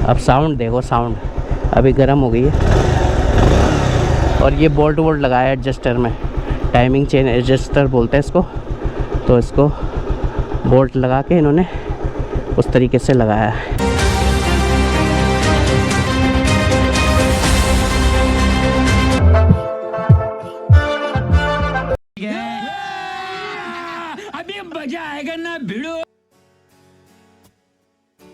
अब साउंड देखो, साउंड अभी गर्म हो गई है। और ये बोल्ट वोल्ट लगाया है एडजस्टर में, टाइमिंग चेन एडजस्टर बोलते हैं इसको। तो इसको बोल्ट लगा के इन्होंने उस तरीके से लगाया है। अभी मजा आएगा ना भिड़ो।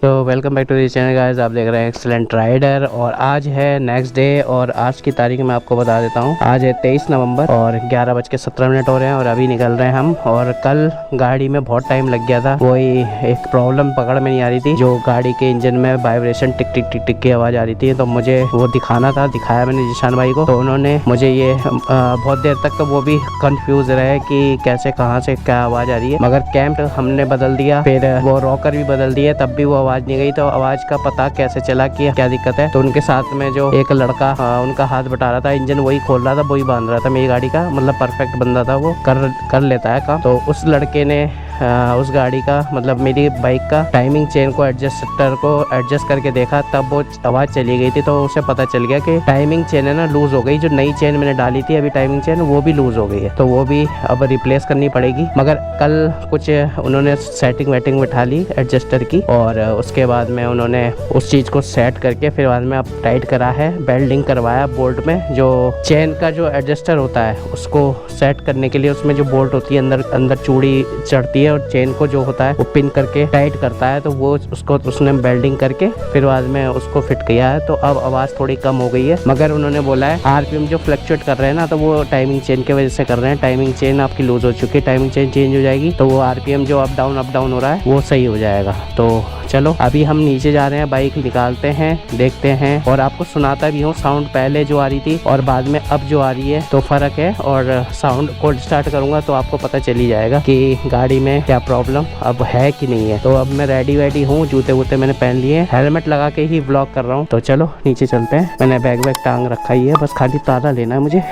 तो welcome back to this channel guys, आप देख रहे हैं एक्सीलेंट राइडर। और आज है नेक्स्ट डे और आज की तारीख मैं आपको बता देता हूँ। आज है 23 नवंबर और 11:17 हो रहे हैं और अभी निकल रहे हैं हम। और कल गाड़ी में बहुत टाइम लग गया था, वही एक प्रॉब्लम पकड़ में नहीं आ रही थी, जो गाड़ी के इंजन में वाइब्रेशन टिक टिक टिक टिक की आवाज़ आ रही थी। तो मुझे वो दिखाना था, दिखाया मैंने जीशान भाई को। तो उन्होंने मुझे ये बहुत देर तक तो वो भी कंफ्यूज रहे कि कैसे कहाँ से क्या आवाज़ आ रही है। मगर कैंप हमने बदल दिया, फिर वो रॉकर भी बदल दिए, तब भी वो आवाज़ नहीं गई। तो आवाज़ का पता कैसे चला कि क्या दिक्कत है। तो उनके साथ में जो एक लड़का उनका हाथ बटा रहा था, इंजन वही खोल रहा था, वही बांध रहा था मेरी गाड़ी का, मतलब परफेक्ट बंदा था, वो कर लेता है काम। तो उस लड़के ने उस गाड़ी का मतलब मेरी बाइक का टाइमिंग चेन को एडजस्टर को एडजस्ट करके देखा, तब वो आवाज़ चली गई थी। तो उसे पता चल गया कि टाइमिंग चेन है ना लूज़ हो गई। जो नई चेन मैंने डाली थी अभी टाइमिंग चेन, वो भी लूज़ हो गई है, तो वो भी अब रिप्लेस करनी पड़ेगी। मगर कल कुछ उन्होंने सेटिंग वेटिंग बिठा ली एडजस्टर की, और उसके बाद में उन्होंने उस चीज़ को सेट करके फिर बाद में अब टाइट करा है, बेल्डिंग करवाया बोल्ट में। जो चेन का जो एडजस्टर होता है उसको सेट करने के लिए उसमें जो बोल्ट होती है अंदर चूड़ी चढ़ती है और चेन को जो होता है वो पिन करके टाइट करता है। तो वो उसको उसने बेल्डिंग करके फिर बाद में उसको फिट किया है। तो अब आवाज़ थोड़ी कम हो गई है। मगर उन्होंने बोला है आरपीएम जो फ्लक्चुएट कर रहे हैं ना, तो वो टाइमिंग चेन की वजह से कर रहे हैं। टाइमिंग चेन आपकी लूज हो चुकी है, टाइमिंग चेन चेंज हो जाएगी तो वो आरपीएम जो अप डाउन हो रहा है वो सही हो जाएगा। तो चलो अभी हम नीचे जा रहे हैं, बाइक निकालते हैं, देखते हैं और आपको सुनाता भी हूँ। साउंड पहले जो आ रही थी और बाद में अब जो आ रही है तो फ़र्क है। और साउंड कोल्ड स्टार्ट करूँगा तो आपको पता चल ही जाएगा कि गाड़ी में क्या प्रॉब्लम अब है कि नहीं है। तो अब मैं रेडी हूँ, जूते वूते मैंने पहन लिए, हेलमेट लगा के ही ब्लॉग कर रहा हूँ। तो चलो नीचे चलते हैं। मैंने बैग टांग रखा ही है, बस खाली ताला लेना है मुझे।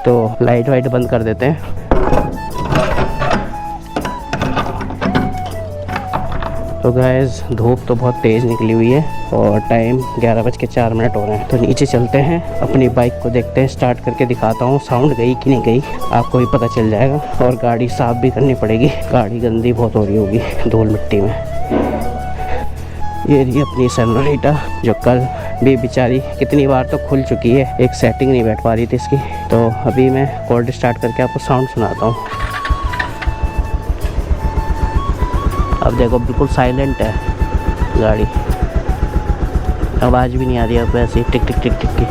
तो लाइट वाइट बंद कर देते हैं। तो गाइस धूप तो बहुत तेज़ निकली हुई है और टाइम 11:04 हो रहे हैं। तो नीचे चलते हैं, अपनी बाइक को देखते हैं, स्टार्ट करके दिखाता हूँ साउंड गई कि नहीं गई, आपको भी पता चल जाएगा। और गाड़ी साफ़ भी करनी पड़ेगी, गाड़ी गंदी बहुत हो रही होगी धूल मिट्टी में। ये रही अपनी सनराइटा, जो कल भी बेचारी कितनी बार तो खुल चुकी है, एक सेटिंग नहीं बैठ पा रही थी इसकी। तो अभी मैं कोल्ड स्टार्ट करके आपको साउंड सुनाता हूँ। अब देखो बिल्कुल साइलेंट है गाड़ी, आवाज़ भी नहीं आ रही है अब ऐसी टिक टिक टिक टिक की।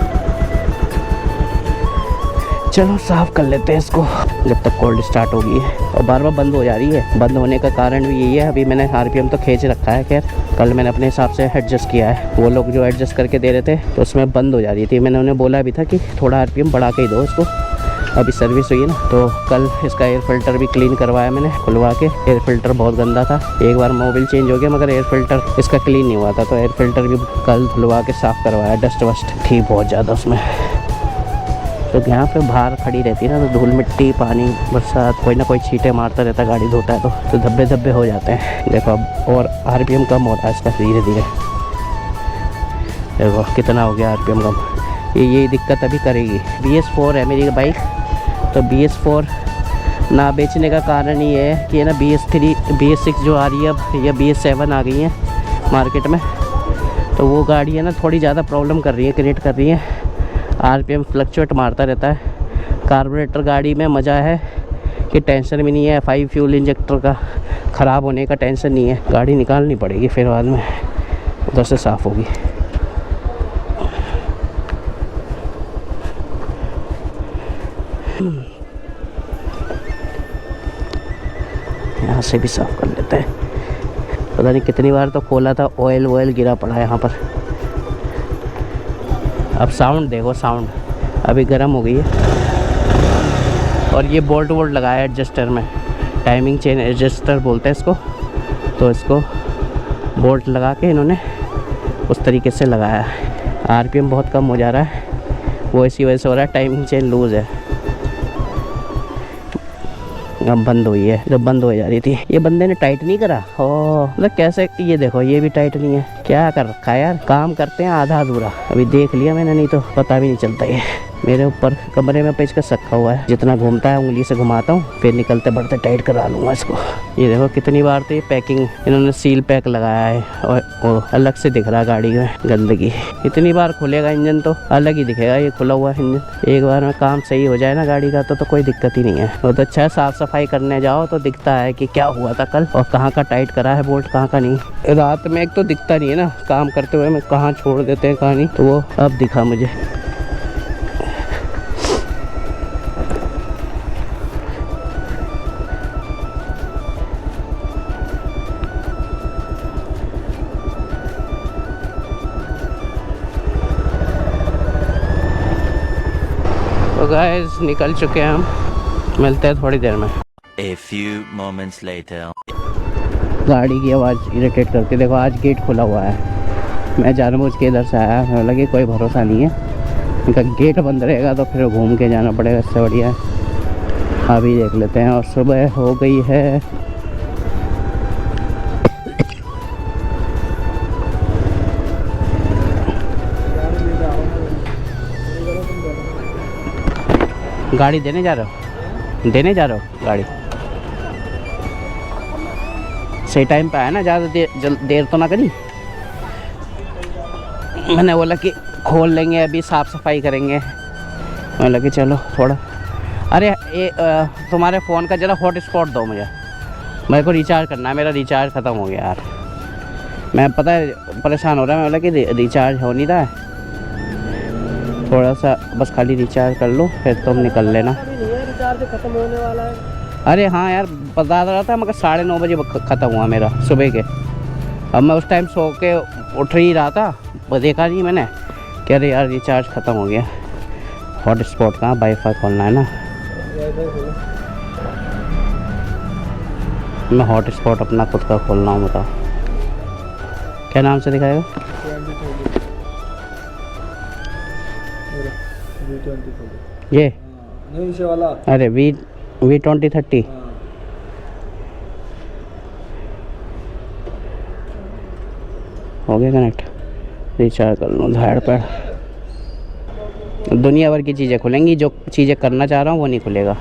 चलो साफ़ कर लेते हैं इसको जब तक कोल्ड स्टार्ट होगी है। और बार बार बंद हो जा रही है, बंद होने का कारण भी यही है, अभी मैंने आरपीएम तो खींच रखा है। खैर कल मैंने अपने हिसाब से एडजस्ट किया है, वो लोग जो एडजस्ट करके दे रहे थे तो उसमें बंद हो जा रही थी। मैंने उन्हें बोला भी था कि थोड़ा आरपीएम बढ़ा के ही दो इसको, अभी सर्विस हुई है ना। तो कल इसका एयर फिल्टर भी क्लीन करवाया मैंने, खुलवा के। एयर फिल्टर बहुत गंदा था, एक बार मोबिल चेंज हो गया मगर एयर फिल्टर इसका क्लीन नहीं हुआ था। तो एयर फिल्टर भी कल धुलवा के साफ़ करवाया, डस्ट वस्ट थी बहुत ज़्यादा उसमें। तो यहाँ पे बाहर खड़ी रहती है ना, तो धूल मिट्टी पानी बरसात कोई ना कोई छींटे मारता रहता है, गाड़ी धोता है तो धब्बे धब्बे हो जाते हैं। देखो अब और आरपीएम कम हो रहा है इसका धीरे धीरे, देखो कितना हो गया आरपीएम कम। यही दिक्कत अभी करेगी। BS4 है मेरी बाइक, तो BS4 ना बेचने का कारण ये है कि ना BS3 BS6 जो आ रही है अब, या BS7 आ गई है मार्केट में, तो वो गाड़ी है ना थोड़ी ज़्यादा प्रॉब्लम कर रही है, क्रिएट कर रही है। आरपीएम फ्लक्चुएट मारता रहता है। कार्बोरेटर गाड़ी में मज़ा है कि टेंशन भी नहीं है, 5 फ्यूल इंजेक्टर का ख़राब होने का टेंशन नहीं है। गाड़ी निकालनी पड़ेगी फिर बाद में, उधर से साफ़ होगी। यहाँ से भी साफ़ कर लेते हैं। पता नहीं कितनी बार तो खोला था, ऑयल गिरा पड़ा है यहाँ पर। अब साउंड देखो, साउंड अभी गर्म हो गई है। और ये बोल्ट वोल्ट लगाया है एडजस्टर में, टाइमिंग चेन एडजस्टर बोलते हैं इसको। तो इसको बोल्ट लगा के इन्होंने उस तरीके से लगाया है। आरपीएम बहुत कम हो जा रहा है, वो इसी वजह से हो रहा है, टाइमिंग चेन लूज़ है। अब बंद हुई है, जब बंद हो जा रही थी। ये बंदे ने टाइट नहीं करा, मतलब कैसे, ये देखो ये भी टाइट नहीं है। क्या कर रखा है यार, काम करते हैं आधा अधूरा। अभी देख लिया मैंने, नहीं तो पता भी नहीं चलता। ये मेरे ऊपर कमरे में पेचकस रखा हुआ है, जितना घूमता है उंगली से घुमाता हूँ, फिर निकलते बढ़ते टाइट करा लूँगा इसको। ये देखो कितनी बार तो ये पैकिंग इन्होंने सील पैक लगाया है और वो अलग से दिख रहा है गाड़ी में गंदगी। इतनी बार खुलेगा इंजन तो अलग ही दिखेगा ये खुला हुआ इंजन। एक बार में काम सही हो जाए ना गाड़ी का तो कोई दिक्कत ही नहीं है। बहुत अच्छा है, साफ़ सफाई करने जाओ तो दिखता है कि क्या हुआ था कल और कहाँ का टाइट करा है बोल्ट, कहाँ का नहीं। रात में एक तो दिखता नहीं है ना, काम करते हुए मैं कहाँ छोड़ देते हैं कहाँ नहीं, तो वो अब दिखा मुझे। तो गाइस निकल चुके हैं हम, मिलते हैं थोड़ी देर में। A few moments later. गाड़ी की आवाज़ इरिटेट करती है। देखो आज गेट खुला हुआ है, मैं जानबूझ के इधर से आया, मैं लगे कोई भरोसा नहीं है इनका, गेट बंद रहेगा तो फिर घूम के जाना पड़ेगा, इससे बढ़िया है अभी देख लेते हैं। और सुबह हो गई है, गाड़ी देने जा रहे हो, देने जा रहे हो गाड़ी? सही टाइम पे आया ना, ज़्यादा देर तो ना करी। मैंने बोला कि खोल लेंगे अभी, साफ़ सफाई करेंगे, मैं लगे चलो थोड़ा। अरे ये तुम्हारे फ़ोन का ज़रा हॉटस्पॉट दो मुझे, मेरे को रिचार्ज करना है, मेरा रिचार्ज ख़त्म हो गया यार। मैं पता है परेशान हो रहा है, मैं बोला कि रिचार्ज हो नहीं रहा है, थोड़ा सा बस खाली रिचार्ज कर लो फिर तुम निकल लेना। रिचार्ज खत्म होने वाला है। अरे हाँ यार बता रहा था, मगर 9:30 बजे ख़त्म हुआ मेरा सुबह के। अब मैं उस टाइम सो के उठ ही रहा था, देखा नहीं मैंने कि अरे यार रिचार्ज ख़त्म हो गया। हॉटस्पॉट कहाँ, वाईफाई खोलना है ना। मैं हॉटस्पॉट अपना खुद का खोलना हूँ, बताओ क्या नाम से दिखाएगा? ये नहीं वाला। अरे V2030 हो गया कनेक्ट। रिचार्ज कर लूँ धाड़ पर। दुनिया भर की चीज़ें खुलेंगी, जो चीज़ें करना चाह रहा हूँ वो नहीं खुलेगा।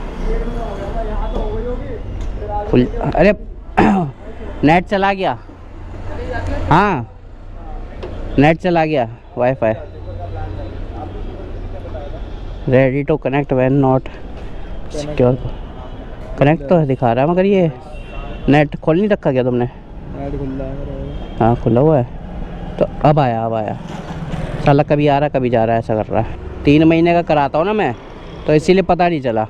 अरे नेट चला गया, हाँ नेट चला गया, wifi ready to connect when not secure. Connect तो दिखा रहा है, मगर ये नेट खोल नहीं रखा क्या तुमने? नेट खुला है। हाँ खुला हुआ है। तो अब आया साला, कभी आ रहा कभी जा रहा है, ऐसा कर रहा है। 3 महीने का कराता हूँ ना मैं, तो इसीलिए पता नहीं चला।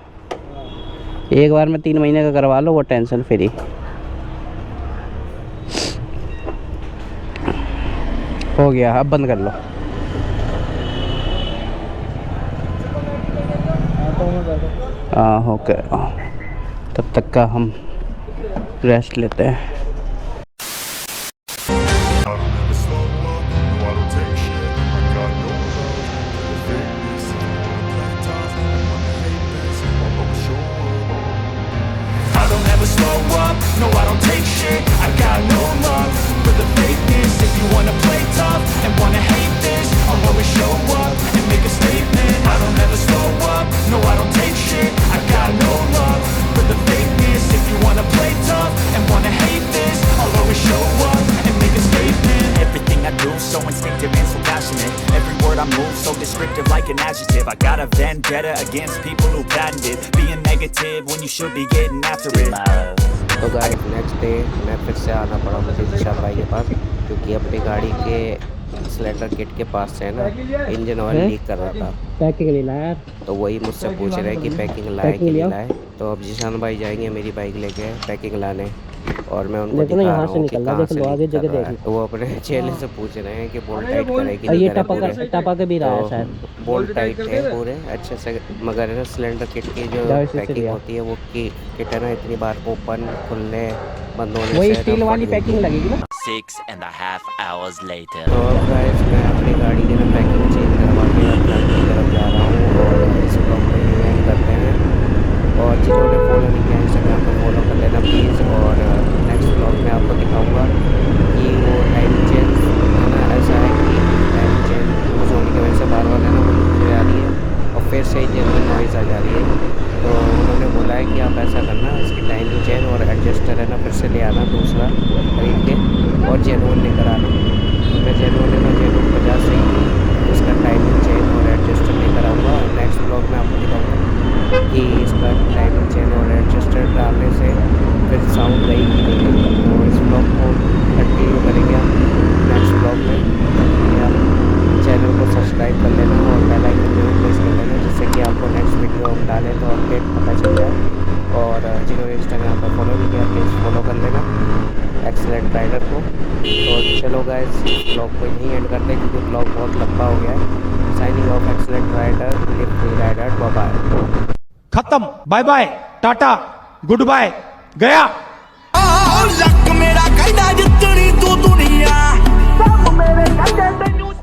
एक बार में 3 महीने का करवा लो, वो टेंशन फ्री। हो गया, अब बंद कर लो। हाँ ओके, तब तक का हम रेस्ट लेते हैं। No, I don't take shit. I got no love for the fakeness. If you wanna play tough and wanna hate this, I'll always show up and make a statement. I don't ever slow up. No, I don't take shit. I got no love for the fakeness. If you wanna play tough and wanna hate this, I'll always show up and make a statement. Everything I do so instinctive and so passionate. Every word I move so descriptive like an adjective. I got a vendetta against people who patented being negative when you should be getting after it. तो guys next day मैं फिर से आना पड़ा मुझे जिशान भाई के पास, क्योंकि अपनी गाड़ी के सिलेंडर किट के पास से ना इंजन ऑयल लीक कर रहा था। पैकिंग नहीं लाया, तो वही मुझसे पूछ रहे हैं कि पैकिंग लाए कि नहीं लाए। तो अब जिशान भाई जाएंगे मेरी बाइक लेके पैकिंग लाने, और मैं उनको दिखा रहा हूँ कि कहाँ से लीक कर रहा है। तो वो अपने चेले से पूछ रहे हैं कि बोल्ट टाइट करेगी नहीं करे पूरे। टपा के भी रहा है शायद। बोल्ट टाइट है पूरे अच्छे से, मगर है ना सिलेंडर किट की जो पैकिंग होती है वो की किट है ना, इतनी बार ओपन खुलने बंद होने से वही स्टील वाली पैकिंग लगेगी ना। 6.5 hours later. तो अब गाइस मैं अपनी गाड़ी की ना पैकिंग चेंज करवा के अपना की तरफ जा रहा हूँ, और इस ब्लॉग में यही करते हैं। और जिन्होंने फॉलो नहीं किया इंस्टाग्राम पर फॉलो कर लेना प्लीज़। और नेक्स्ट ब्लॉग में आपको दिखाऊंगा कि वो टाइम चेंज ब्लॉग को यहीं एंड करते हैं क्योंकि ब्लॉग बहुत लंबा हो गया है। Signing off excellent rider, live free rider, bye bye. खत्म, bye bye, tata, good bye, गया। लक मेरा कहना